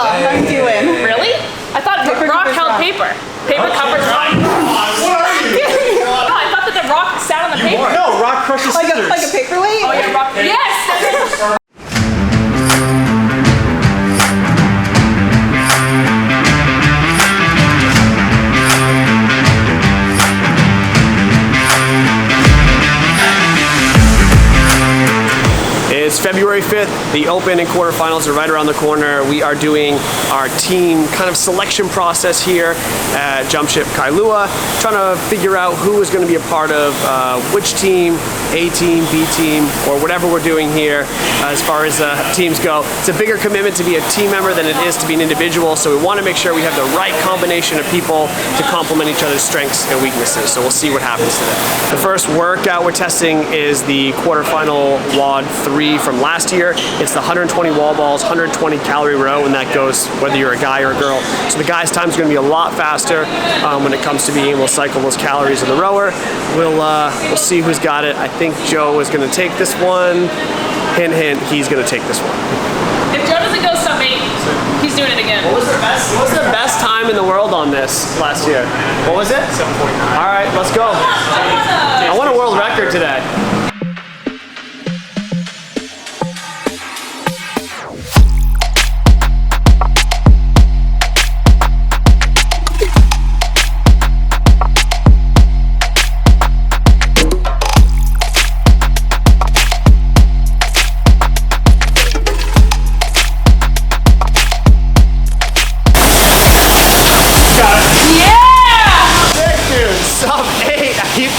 I'm doing. Really? I thought rock held paper. Paper covers rock. No, I thought that the rock sat on the paper. No, rock crushes scissors. Like a paperweight? Oh yeah, rock. Yes! It's February 5th. The Open and quarterfinals are right around the corner. We are doing our team kind of selection process here at Jump Ship Kailua, trying to figure out who is going to be a part of which team, A team, B team, or whatever we're doing here as far as teams go. It's a bigger commitment to be a team member than it is to be an individual, so we want to make sure we have the right combination of people to complement each other's strengths and weaknesses. So we'll see what happens today. The first workout we're testing is the quarterfinal WOD 3 from last year. It's the 120 wall balls, 120 calorie row, and that goes whether you're a guy or a girl. So the guy's time is going to be a lot faster when it comes to being able to cycle those calories in the rower. We'll see who's got it. I think Joe is going to take this one. Hint, hint, he's going to take this one. If Joe doesn't go sub 8, he's doing it again. What was the best time in the world on this last year? What was it? 7:49. All right, let's go. I want a world record today.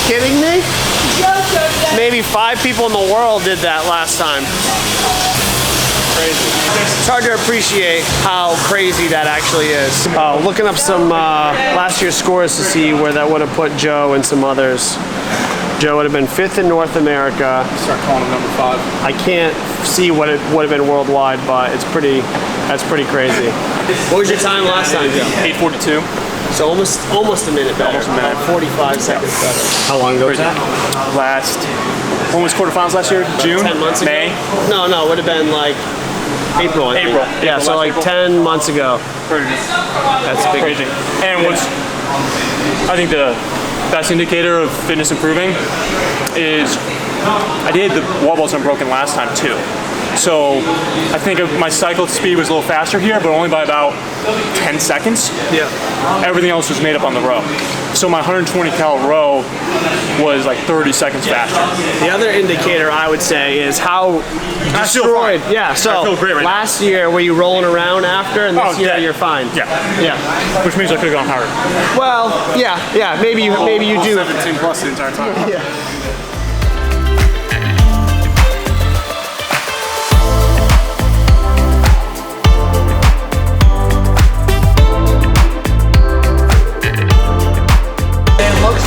Kidding me? Maybe 5 people in the world did that last time. Crazy. It's hard to appreciate how crazy that actually is. Looking up some last year's scores to see where that would have put Joe and some others. Joe would have been 5th in North America. Start calling him number 5. I can't see what it would have been worldwide, but that's pretty crazy. What was your time last time, Joe? 8:42. So almost a minute better. Almost a minute. 45 seconds better. How long ago was that? When was quarterfinals last year? June? 10 months ago? May? No, it would have been like April. Yeah, so like April. 10 months ago. That's big. Crazy. And what's, I think the best indicator of fitness improving is I did the wall balls unbroken last time too. So I think my cycle speed was a little faster here, but only by about 10 seconds. Yeah. Everything else was made up on the row. So my 120 cal row was like 30 seconds faster. The other indicator I would say is how destroyed. Yeah, so I feel great right last year were you rolling around after, and this year you're fine. Yeah. Yeah. Which means I could have gone harder. Well, yeah. Maybe you do. 17 plus the entire time. Yeah.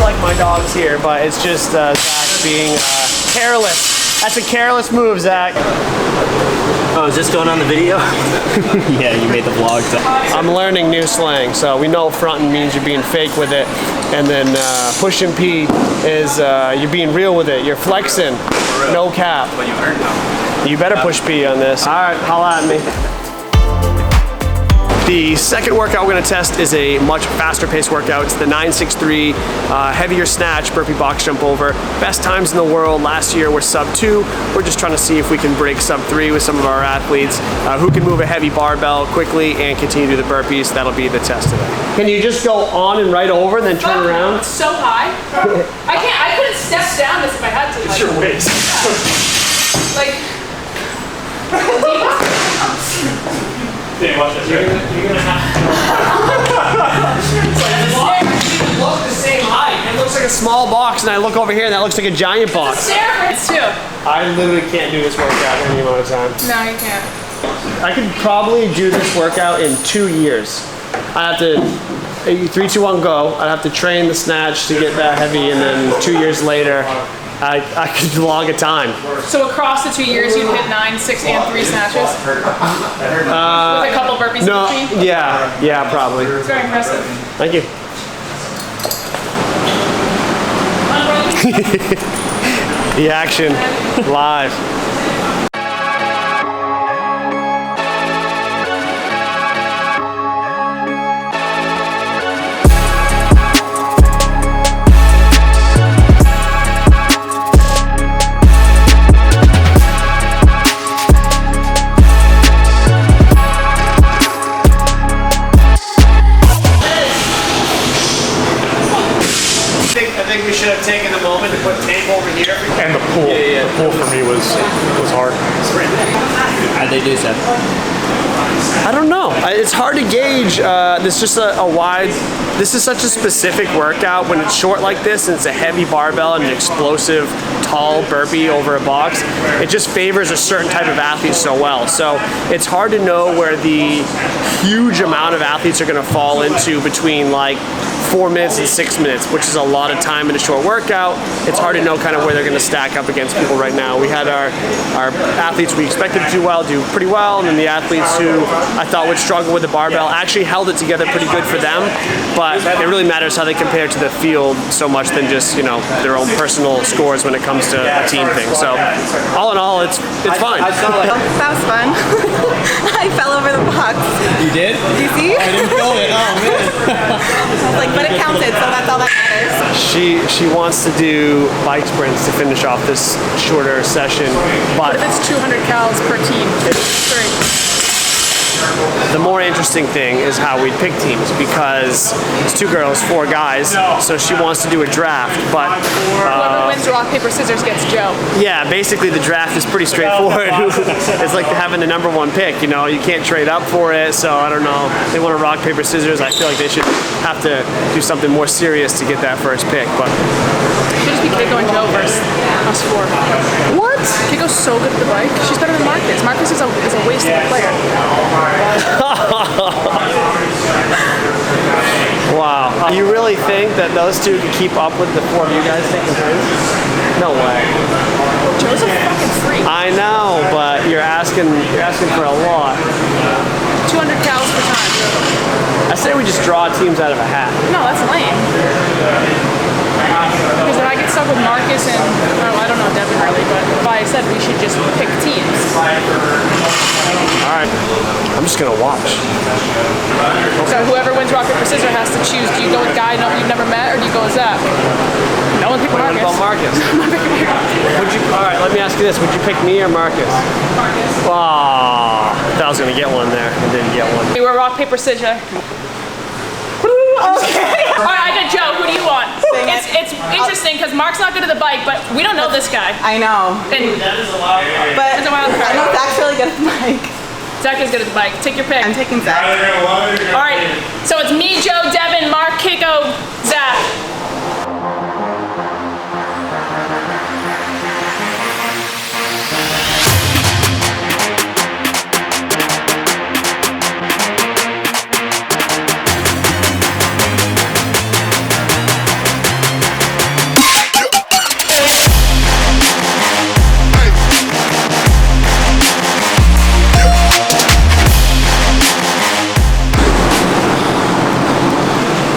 Like my dog's here, but it's just Zach being careless. That's a careless move, Zach. Oh, is this going on the video? Yeah, you made the vlog. I'm learning new slang, so we know fronting means you're being fake with it, and then pushing P is you're being real with it. You're flexing, no cap. You better push P on this. All right, holla at me. The second workout we're going to test is a much faster paced workout. It's the 963 heavier snatch burpee box jump over. Best times in the world last year were sub 2. We're just trying to see if we can break sub 3 with some of our athletes who can move a heavy barbell quickly and continue to do the burpees. That'll be the test today. Can you just go on and right over and then turn around? It's so high. I couldn't step down this if I had to. It's your waist. Like. Dang, watch this. You're gonna have to look the same height. It looks like a small box, and I look over here, and that looks like a giant box. It's too. I literally can't do this workout any amount of time. No, you can't. I could probably do this workout in 2 years. I have to 3, 2, 1, go. I'd have to train the snatch to get that heavy, and then 2 years later, I could log a time. So across the 2 years, you'd hit 9, 6, and 3 snatches? With a couple burpees in between? Yeah, probably. It's very impressive. Thank you. The action, live. do, Seth? I don't know. It's hard to gauge. This is just a wide. This is such a specific workout when it's short like this and it's a heavy barbell and an explosive tall burpee over a box. It just favors a certain type of athlete so well. So it's hard to know where the huge amount of athletes are going to fall into between like 4 minutes and 6 minutes, which is a lot of time in a short workout. It's hard to know kind of where they're going to stack up against people right now. We had our athletes we expected to do pretty well, and then the athletes who I thought would struggle with the barbell actually held it together pretty good for them. But it really matters how they compare to the field so much than just, you know, their own personal scores when it comes to a team thing. So all in all, it's fine. That was fun. I fell over the box. You did? Did you see? I didn't feel it. Oh man. I was like, but it counted, so that's all that matters. She wants to do bike sprints to finish off this shorter session, but If it's 200 calories per team, it's great. the more interesting thing is how we pick teams, because it's 2 girls, 4 guys, so she wants to do a draft, but Whoever wins rock, paper, scissors gets Joe. yeah, basically the draft is pretty straightforward. It's like having the #1 pick, you know, you can't trade up for it, so I don't know. They want to rock, paper, scissors. I feel like they should have to do something more serious to get that first pick, but It should just be Keiko and Joe versus us 4. what? Keiko's so good at the bike. She's better than Marcus. Marcus is a waste of a player. Wow. You really think that those 2 can keep up with the 4 of you guys taking turns? No way. Joe's a fucking freak. I know, but you're asking for a lot. 200 calories per time. I say we just draw teams out of a hat. No, that's lame. Because then I get stuck with Marcus and, I don't know Devin really, but if I said we should just pick teams. All right. I'm just gonna watch. So whoever wins rock, paper, scissors has to choose. Do you go with a guy you've never met, or do you go with Zach? No one picked What Marcus. about Marcus? All right, let me ask you this. Would you pick me or Marcus? Marcus. Oh, I thought I was gonna get one there and didn't get one. We were rock, paper, scissors. Okay. All right, I got Joe. Who do you want? It's interesting because Mark's not good at the bike, but we don't know this guy. I know. And But That's a wild card. I know Zach's really good at the bike. Zach is good at the bike. Take your pick. I'm taking Zach. All right. So it's me, Joe, Devin, Mark, Keiko, Zach.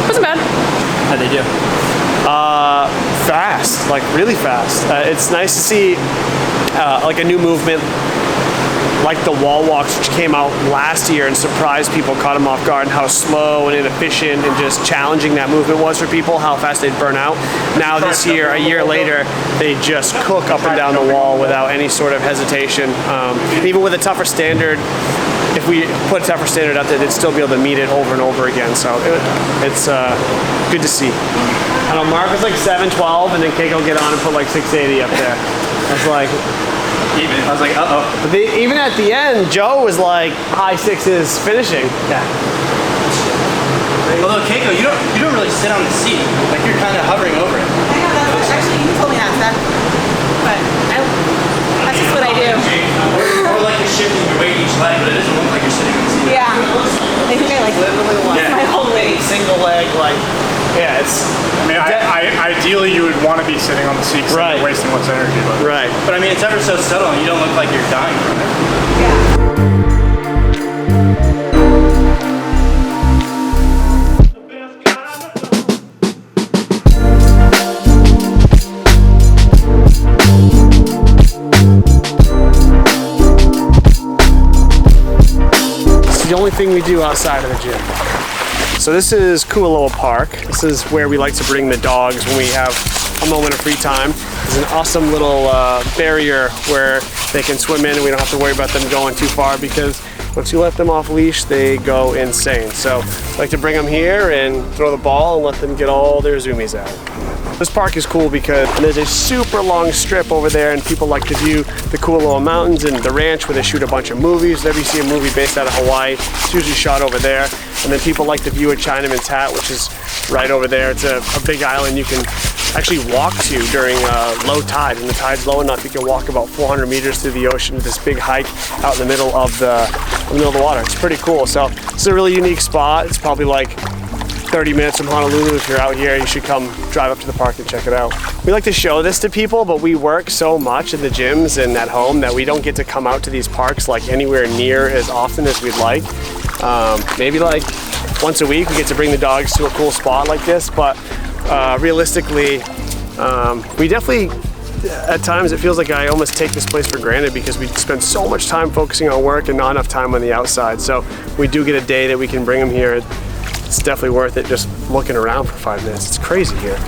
Wasn't bad. How'd they do? Fast, like really fast. It's nice to see like a new movement, like the wall walks, which came out last year and surprised people, caught them off guard, and how slow and inefficient and just challenging that movement was for people, how fast they'd burn out. Now this year, a year later, they just cook up and down the wall without any sort of hesitation. Even with a tougher standard, if we put a tougher standard out there, they'd still be able to meet it over and over again. So it's good to see. I don't know, Mark was like 712, and then Keiko get on and put like 680 up there. I was like, uh-oh. But even at the end, Joe was like high 6s finishing. Yeah. Although Keiko, you don't really sit on the seat. Like you're kind of hovering over it. I know that's actually you told me that, Zach. But that's just what I do. Or like you're shifting your weight each leg, but it doesn't look like you're sitting on the seat. Yeah. I think I like Literally one. my whole weight. Single leg, like, yeah, it's I mean, ideally you would want to be sitting on the seat because Right. you're wasting less energy. But right. But I mean, it's ever so subtle, and you don't look like you're dying from it. Yeah. It's the only thing we do outside of the gym. So this is Kualoa Park. This is where we like to bring the dogs when we have a moment of free time. There's an awesome little barrier where they can swim in and we don't have to worry about them going too far because once you let them off leash, they go insane. So I like to bring them here and throw the ball and let them get all their zoomies out. This park is cool because there's a super long strip over there, and people like to view the Kualoa Mountains and the ranch where they shoot a bunch of movies. Whenever you see a movie based out of Hawaii, it's usually shot over there. And then people like to view a Chinaman's Hat, which is right over there. It's a big island you can actually walk to during low tide. When the tide's low enough, you can walk about 400 meters through the ocean with this big hike out in the middle of the water. It's pretty cool. So it's a really unique spot. It's probably like 30 minutes from Honolulu. If you're out here, you should come drive up to the park and check it out. We like to show this to people, but we work so much in the gyms and at home that we don't get to come out to these parks like anywhere near as often as we'd like. Maybe like once a week we get to bring the dogs to a cool spot like this, but realistically, we definitely, at times it feels like I almost take this place for granted because we spend so much time focusing on work and not enough time on the outside. So we do get a day that we can bring them here. It's definitely worth it just looking around for 5 minutes. It's crazy here.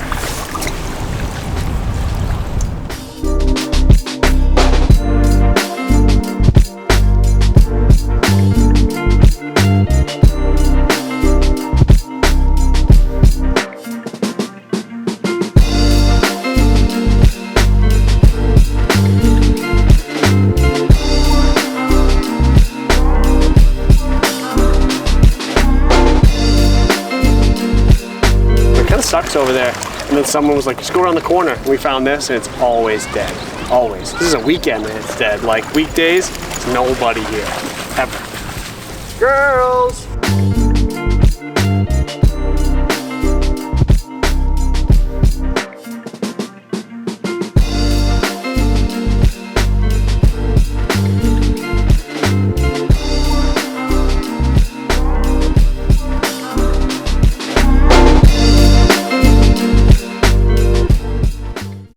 Sucks over there, and then someone was like, just go around the corner, and we found this, and it's always dead. Always. This is a weekend and it's dead. Like weekdays, there's nobody here ever. Girls.